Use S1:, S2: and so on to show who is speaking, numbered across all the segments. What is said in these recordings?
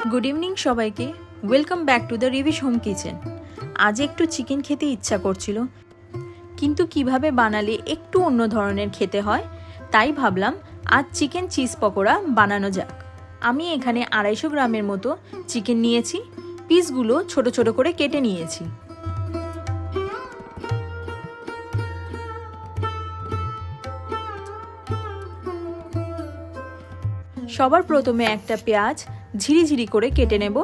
S1: Good evening সবাইকে, welcome back to the রিভিশ home kitchen. আজ একটু চিকেন খেতে ইচ্ছা করছিল, কিন্তু কিভাবে বানালে একটু অন্য ধরনের খেতে হয়, তাই ভাবলাম আজ চিকেন চিজ পকোড়া বানানো যাক। আমি এখানে 250 গ্রামের মতো চিকেন নিয়েছি, পিসগুলো ছোট ছোট করে কেটে নিয়েছি। সবার প্রথমে একটা পেঁয়াজ ঝিরিঝিরি করে কেটে নেব।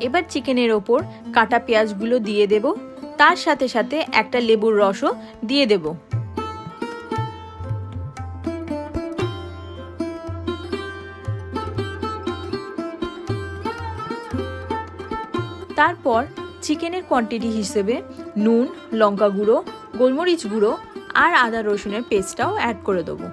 S1: এবার চিকেনের ওপর কাটা পেঁয়াজগুলো দিয়ে দেব, তার সাথে সাথে একটা লেবুর রসও দিয়ে দেব। তারপর চিকেনের কোয়ান্টিটি হিসেবে নুন, লঙ্কা গুঁড়ো, গোলমরিচ গুঁড়ো আর আদা রসুনের পেস্টটাও অ্যাড করে দেবো।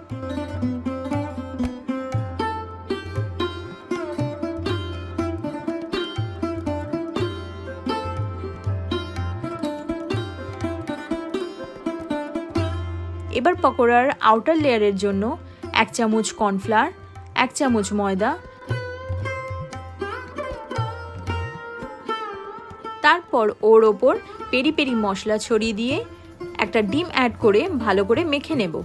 S1: এবার পকোড়ার আউটার লেয়ারের জন্য 1 চামচ কর্নফ্লাওয়ার, 1 চামচ ময়দা, তারপর ওর ওপর পেরি পেরি মশলা ছড়িয়ে দিয়ে একটা ডিম অ্যাড করে ভালো করে মেখে নেব।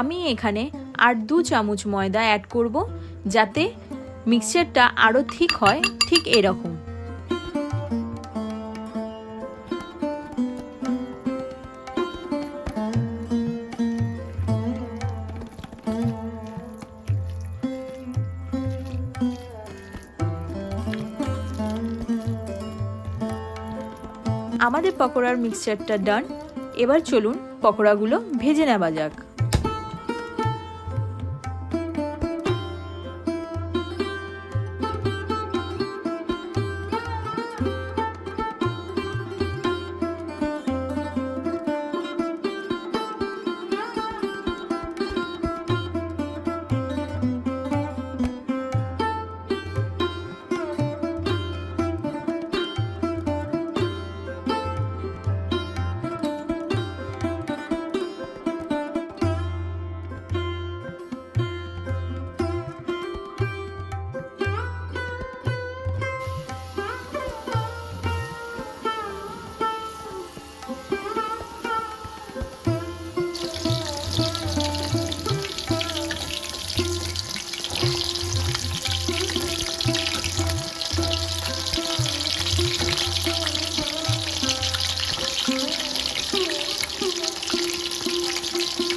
S1: আমি এখানে আর 2 চামচ ময়দা অ্যাড করব, যাতে মিক্সচারটা আরো ঠিক হয়, ঠিক এরকম। আমাদের পকোড়ার মিক্সচারটা ডান। এবার চলুন পকোড়াগুলো ভেজে নেওয়া যাক।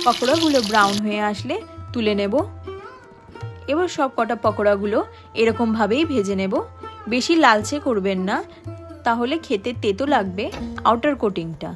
S1: পকোড়াগুলো ব্রাউন হয়ে আসলে তুলে নেব। এবার সব কটা পকোড়াগুলো এরকমভাবেই ভেজে নেব। বেশি লালচে করবেন না, তাহলে খেতে তেতো লাগবে আউটার কোটিংটা।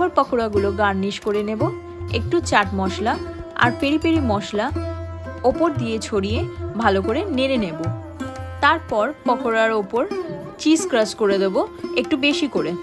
S1: এবার পকোড়াগুলো গার্নিশ করে নেব। একটু চাট মশলা আর পেরি পেরি মশলা ওপর দিয়ে ছড়িয়ে ভালো করে নেড়ে নেব। তারপর পকোড়ার ওপর চিজ ক্রাশ করে দেব একটু বেশি করে।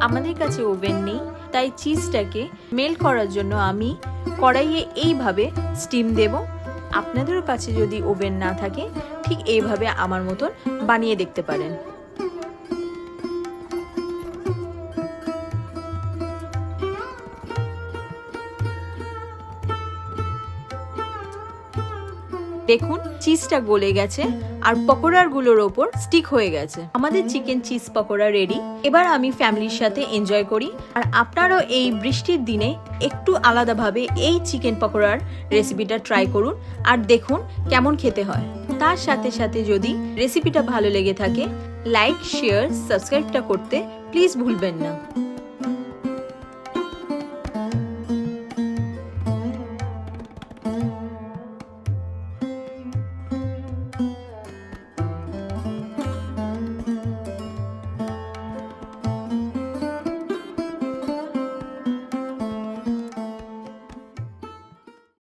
S1: আমাদের কাছে ওভেন নেই, তাই চিজটাকে মেল্ট করার জন্য আমি কড়াইয়ে এইভাবে স্টিম দেব। আপনাদের কাছে যদি ওভেন না থাকে ঠিক এইভাবে আমার মতন বানিয়ে দেখতে পারেন। দেখুন চিজটা গলে গেছে আর পকোড়ার গুলোর ওপর স্টিক হয়ে গেছে। আমাদের চিকেন চিজ পকোড়া রেডি। এবার আমি ফ্যামিলির সাথে এনজয় করি। আর আপনারাও এই বৃষ্টির দিনে একটু আলাদাভাবে এই চিকেন পকোড়ার রেসিপিটা ট্রাই করুন আর দেখুন কেমন খেতে হয়। তার সাথে সাথে যদি রেসিপিটা ভালো লেগে থাকে লাইক, শেয়ার, সাবস্ক্রাইবটা করতে প্লিজ ভুলবেন না।